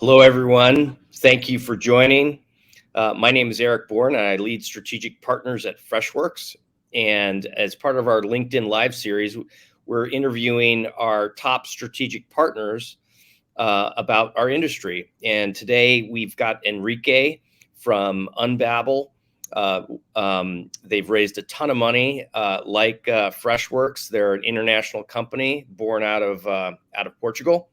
Hello, everyone. Thank you for joining. My name is Eric Bourne, and I lead strategic partners at Freshworks. And as part of our LinkedIn Live series, we're interviewing our top strategic partners about our industry. And today we've got Enrique from Unbabel. They've raised a ton of money, like Freshworks. They're an international company born out of Portugal.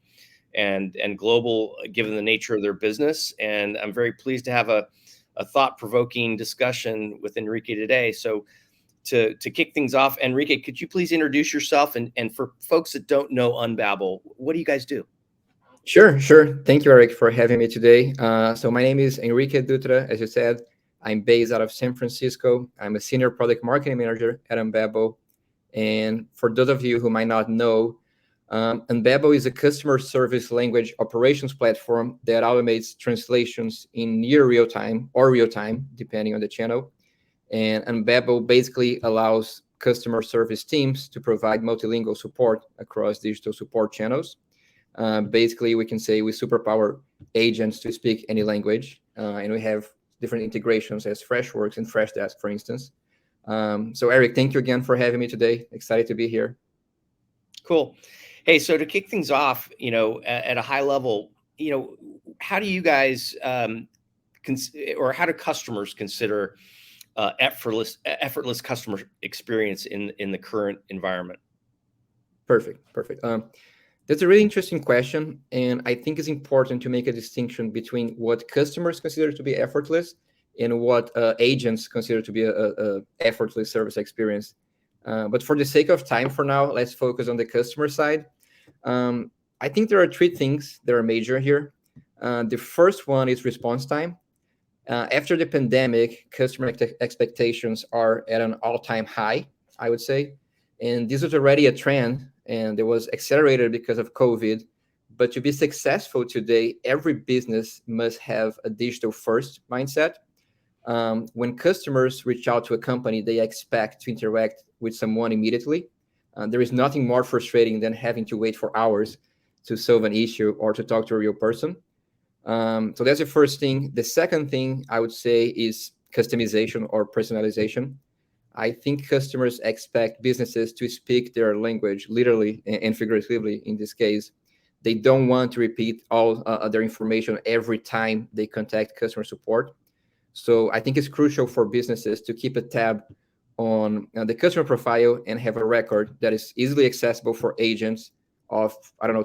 And global, given the nature of their business. And I'm very pleased to have a thought-provoking discussion with Enrique today. So to kick things off, Enrique, could you please introduce yourself? And for folks that don't know Unbabel, what do you guys do? Sure. Thank you, Eric, for having me today. So my name is Enrique Dutra. As you said, I'm based out of San Francisco. I'm a senior product marketing manager at Unbabel. And for those of you who might not know, Unbabel is a customer service language operations platform that automates translations in near real time or real time, depending on the channel. And Unbabel basically allows customer service teams to provide multilingual support across digital support channels. Basically, we can say we superpower agents to speak any language, and we have different integrations as Freshworks and Freshdesk, for instance. So Eric, thank you again for having me today. Excited to be here. Cool. Hey, so to kick things off, at a high level, how do you guys, or how do customers consider effortless customer experience in the current environment? Perfect. That's a really interesting question, and I think it's important to make a distinction between what customers consider to be effortless and what agents consider to be a effortless service experience. But for the sake of time for now, let's focus on the customer side. I think there are three things that are major here. The first one is response time. After the pandemic, customer expectations are at an all-time high, I would say. And this was already a trend, and it was accelerated because of COVID. But to be successful today, every business must have a digital-first mindset. When customers reach out to a company, they expect to interact with someone immediately. There is nothing more frustrating than having to wait for hours to solve an issue or to talk to a real person. So that's the first thing. The second thing I would say is customization or personalization. I think customers expect businesses to speak their language literally and figuratively in this case. They don't want to repeat all their information every time they contact customer support. So I think it's crucial for businesses to keep a tab on the customer profile and have a record that is easily accessible for agents of,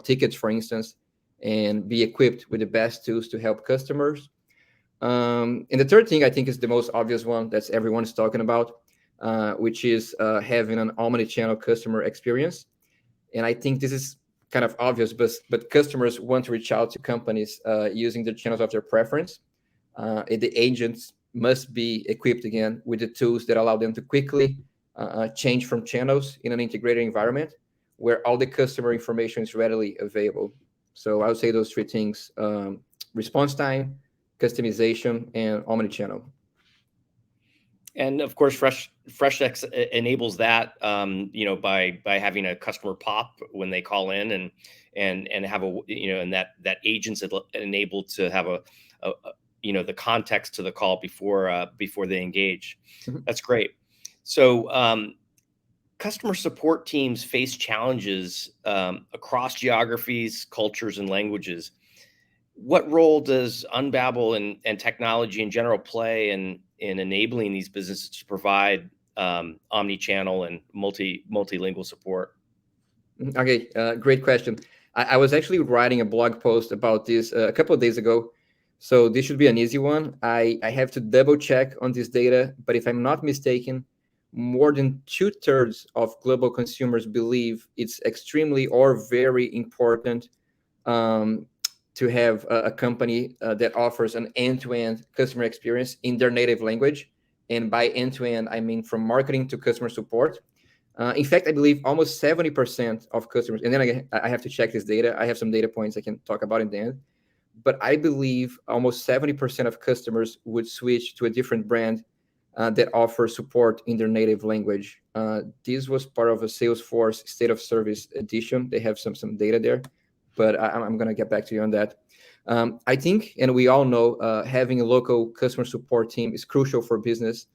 tickets, for instance, and be equipped with the best tools to help customers. And the third thing I think is the most obvious one that everyone is talking about, which is having an omnichannel customer experience. And I think this is kind of obvious, but customers want to reach out to companies using the channels of their preference. The agents must be equipped again with the tools that allow them to quickly change from channels in an integrated environment where all the customer information is readily available. So I would say those three things: response time, customization, and omnichannel. And of course, Freshdesk enables that, by having a customer pop when they call in and have and that agent's enabled to have the context to the call before they engage. Mm-hmm. That's great. So customer support teams face challenges across geographies, cultures, and languages. What role does Unbabel and technology in general play in enabling these businesses to provide omni-channel and multilingual support? Okay, great question. I was actually writing a blog post about this a couple of days ago, so this should be an easy one. I have to double check on this data, but if I'm not mistaken, more than 2/3 of global consumers believe it's extremely or very important to have a company that offers an end-to-end customer experience in their native language. And by end-to-end, I mean from marketing to customer support. In fact, I believe almost 70% of customers, and then again, I have to check this data. I have some data points I can talk about in the end. But I believe almost 70% of customers would switch to a different brand that offers support in their native language. This was part of a Salesforce State of Service edition. They have some data there, but I'm going to get back to you on that. I think, and we all know, having a local customer support team is crucial for business,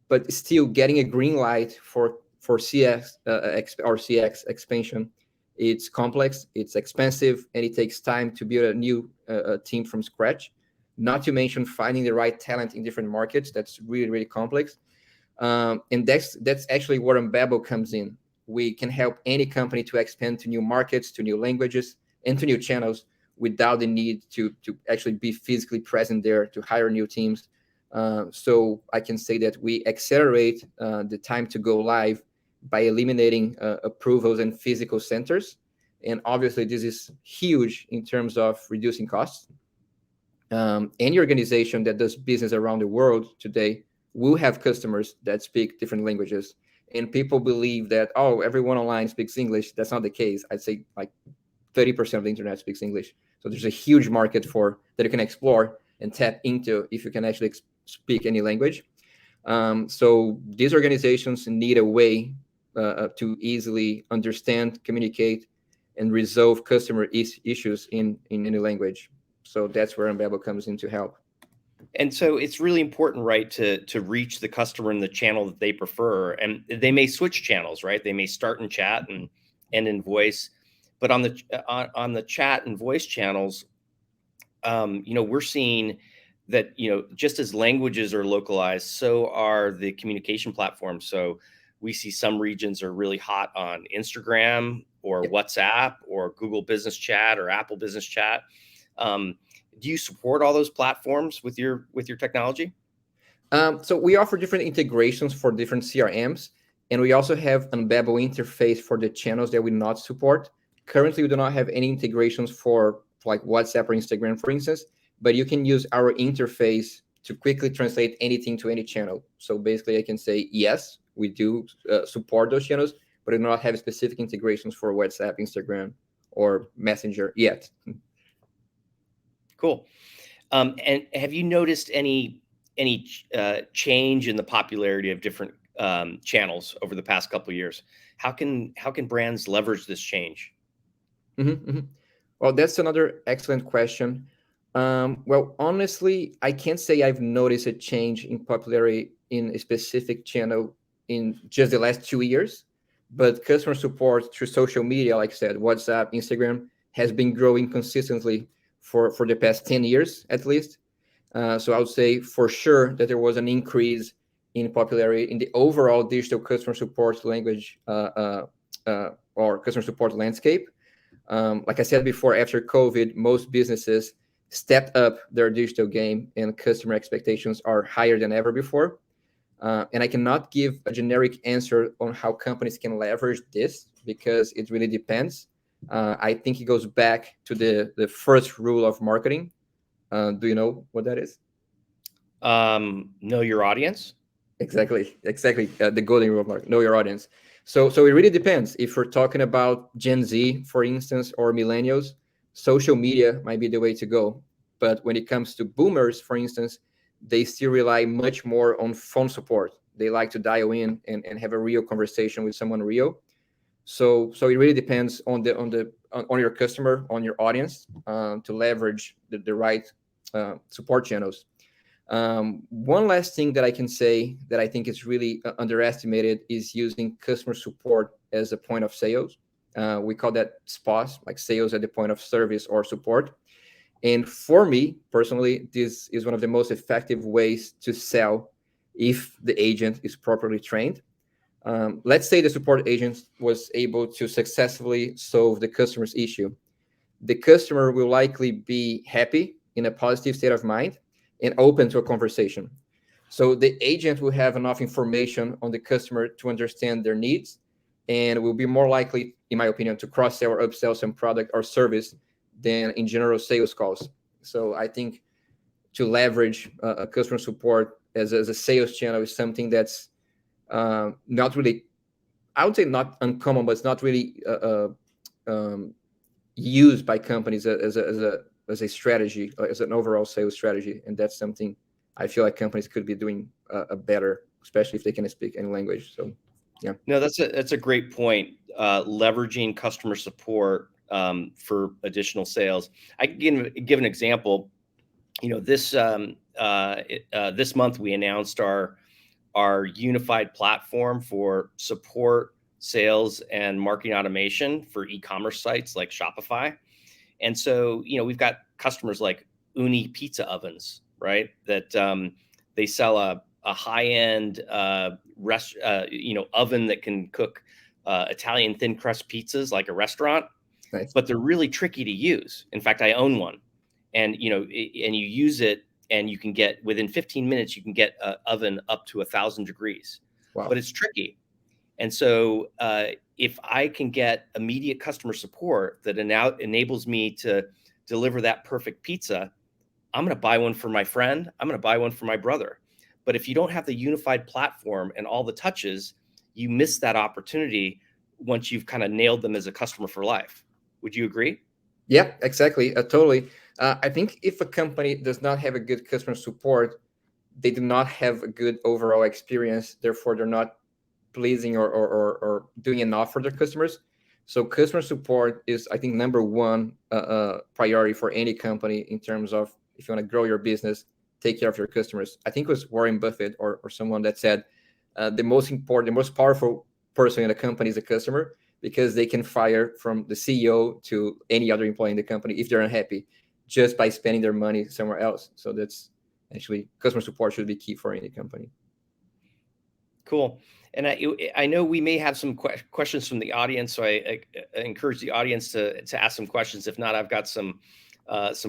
but still getting a green light for CX or CX expansion, it's complex, it's expensive, and it takes time to build a new team from scratch. Not to mention finding the right talent in different markets. That's really, really complex. And that's actually where Unbabel comes in. We can help any company to expand to new markets, to new languages, and to new channels without the need to actually be physically present there, to hire new teams. So I can say that we accelerate the time to go live by eliminating approvals and physical centers. And obviously, this is huge in terms of reducing costs. Any organization that does business around the world today will have customers that speak different languages. And people believe that, oh, everyone online speaks English. That's not the case. I'd say like 30% of the internet speaks English. So there's a huge market for that you can explore and tap into if you can actually speak any language. So these organizations need a way to easily understand, communicate, and resolve customer issues in any language. So that's where Unbabel comes in to help. And so it's really important, right, to reach the customer in the channel that they prefer. And they may switch channels, right? They may start in chat and end in voice. But on the chat and voice channels, we're seeing that, just as languages are localized, so are the communication platforms. So we see some regions are really hot on Instagram or WhatsApp or Google Business Chat or Apple Business Chat. Do you support all those platforms with your technology? So we offer different integrations for different CRMs, and we also have Unbabel interface for the channels that we not support. Currently, we do not have any integrations for like WhatsApp or Instagram, for instance, but you can use our interface to quickly translate anything to any channel. So basically, I can say, yes, we do support those channels, but we do not have specific integrations for WhatsApp, Instagram, or Messenger yet. Cool. And have you noticed any change in the popularity of different channels over the past couple of years? How can brands leverage this change? Mm-hmm, mm-hmm. Well, that's another excellent question. Well, honestly, I can't say I've noticed a change in popularity in a specific channel in just the last 2 years, but customer support through social media, like I said, WhatsApp, Instagram, has been growing consistently for the past 10 years at least. So I would say for sure that there was an increase in popularity in the overall digital customer support language or customer support landscape. Like I said before, after COVID, most businesses stepped up their digital game and customer expectations are higher than ever before. And I cannot give a generic answer on how companies can leverage this because it really depends. I think it goes back to the first rule of marketing. Do you know what that is? Know your audience. Exactly. The golden rule of marketing. Know your audience. So it really depends. If we're talking about Gen Z, for instance, or millennials, social media might be the way to go. But when it comes to boomers, for instance, they still rely much more on phone support. They like to dial in and have a real conversation with someone real. So it really depends on your customer, on your audience, to leverage the right support channels. One last thing that I can say that I think is really underestimated is using customer support as a point of sales. We call that SPOS, like sales at the point of service or support. And for me personally, this is one of the most effective ways to sell if the agent is properly trained. Let's say the support agent was able to successfully solve the customer's issue. The customer will likely be happy, in a positive state of mind, and open to a conversation. So the agent will have enough information on the customer to understand their needs and will be more likely, in my opinion, to cross-sell or upsell some product or service than in general sales calls. So I think to leverage customer support as a sales channel is something that's not really, I would say not uncommon, but it's not really used by companies as a strategy, as an overall sales strategy, and that's something I feel like companies could be doing better, especially if they can speak any language. So, yeah. No, that's a great point. Leveraging customer support for additional sales. I can give an example. This month we announced our unified platform for support, sales, and marketing automation for e-commerce sites like Shopify. And so, we've got customers like Uni pizza ovens, right? That they sell a high-end oven that can cook Italian thin crust pizzas like a restaurant. Nice. But they're really tricky to use. In fact, I own one, and you use it, and you can get within 15 minutes, you can get an oven up to 1,000 degrees. Wow. But it's tricky. And so if I can get immediate customer support that enables me to deliver that perfect pizza, I'm going to buy one for my friend. I'm going to buy one for my brother. But if you don't have the unified platform and all the touches, you miss that opportunity once you've kind of nailed them as a customer for life. Would you agree? Yeah, exactly. Totally. I think if a company does not have a good customer support, they do not have a good overall experience. Therefore, they're not pleasing or doing enough for their customers. So customer support is, I think, number one priority for any company in terms of if you want to grow your business, take care of your customers. I think it was Warren Buffett or someone that said the most powerful person in a company is a customer, because they can fire from the CEO to any other employee in the company if they're unhappy, just by spending their money somewhere else. So that's actually, customer support should be key for any company. Cool. And I know we may have some questions from the audience, so I encourage the audience to ask some questions. If not, I've got some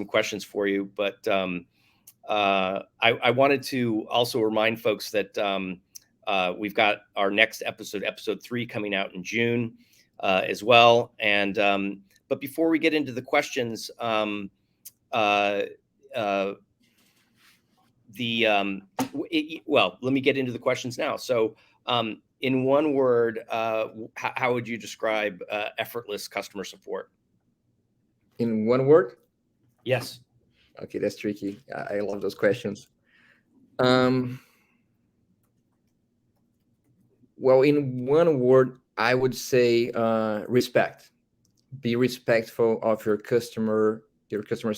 questions for you. But I wanted to also remind folks that we've got our next episode 3, coming out in June as well. And but before we get into the questions, let me get into the questions now. So in one word, how would you describe effortless customer support? In one word? Yes. Okay, that's tricky. I love those questions. Well, in one word, I would say respect. Be respectful of your customer's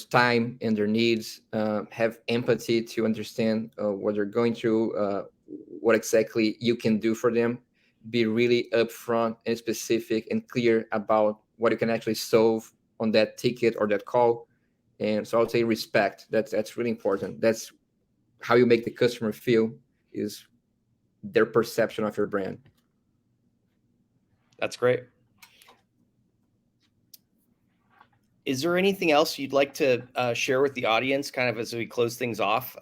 time and their needs. Have empathy to understand what they're going through, what exactly you can do for them. Be really upfront and specific and clear about what you can actually solve on that ticket or that call. And so I would say respect. That's really important. That's how you make the customer feel, is their perception of your brand. That's great. Is there anything else you'd like to share with the audience, kind of as we close things off,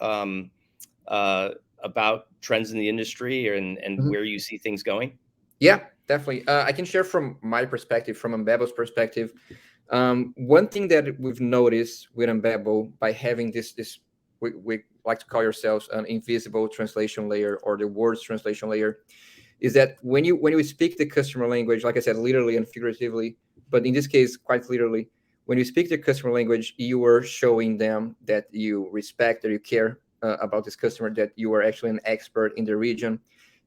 about trends in the industry and where you see things going? Yeah, definitely. I can share from my perspective, from Unbabel's perspective. One thing that we've noticed with Unbabel, by having this we like to call ourselves an invisible translation layer, or the words translation layer, is that when you speak the customer language, like I said, literally and figuratively, but in this case, quite literally, when you speak the customer language, you are showing them that you respect or you care about this customer, that you are actually an expert in the region.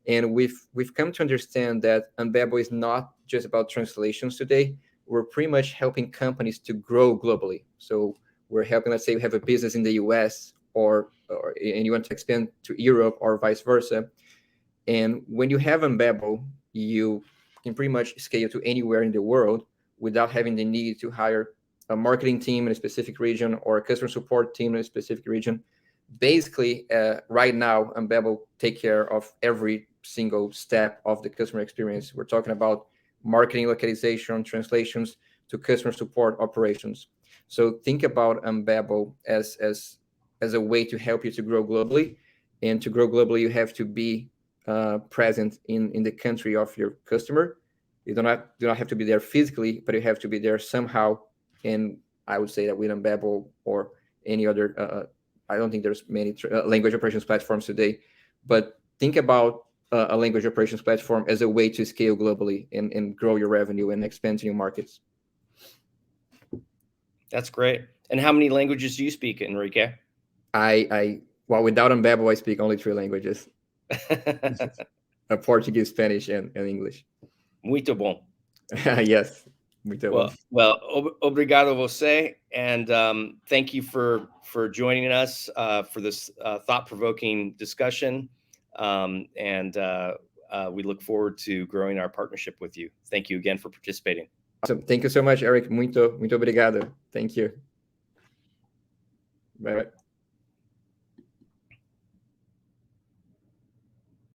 And we've come to understand that Unbabel is not just about translations today. We're pretty much helping companies to grow globally. So we're helping, let's say you have a business in the US or and you want to expand to Europe or vice versa. And when you have Unbabel, you can pretty much scale to anywhere in the world without having the need to hire a marketing team in a specific region or a customer support team in a specific region. Basically, right now, Unbabel take care of every single step of the customer experience. We're talking about marketing, localization, translations, to customer support, operations. So think about Unbabel as a way to help you to grow globally. And to grow globally, you have to be present in the country of your customer. You do not have to be there physically, but you have to be there somehow. And I would say that with Unbabel or any other, I don't think there's many language operations platforms today, but think about a language operations platform as a way to scale globally and grow your revenue and expand to new markets. That's great. And how many languages do you speak, Enrique? Well, without Unbabel, I speak only 3 languages. Portuguese, Spanish, and English. Muito bom. Yes. Muito bom. Obrigado você, and thank you for joining us for this thought-provoking discussion, and we look forward to growing our partnership with you. Thank you again for participating. Awesome. Thank you so much, Eric. Muito obrigado. Thank you. Bye.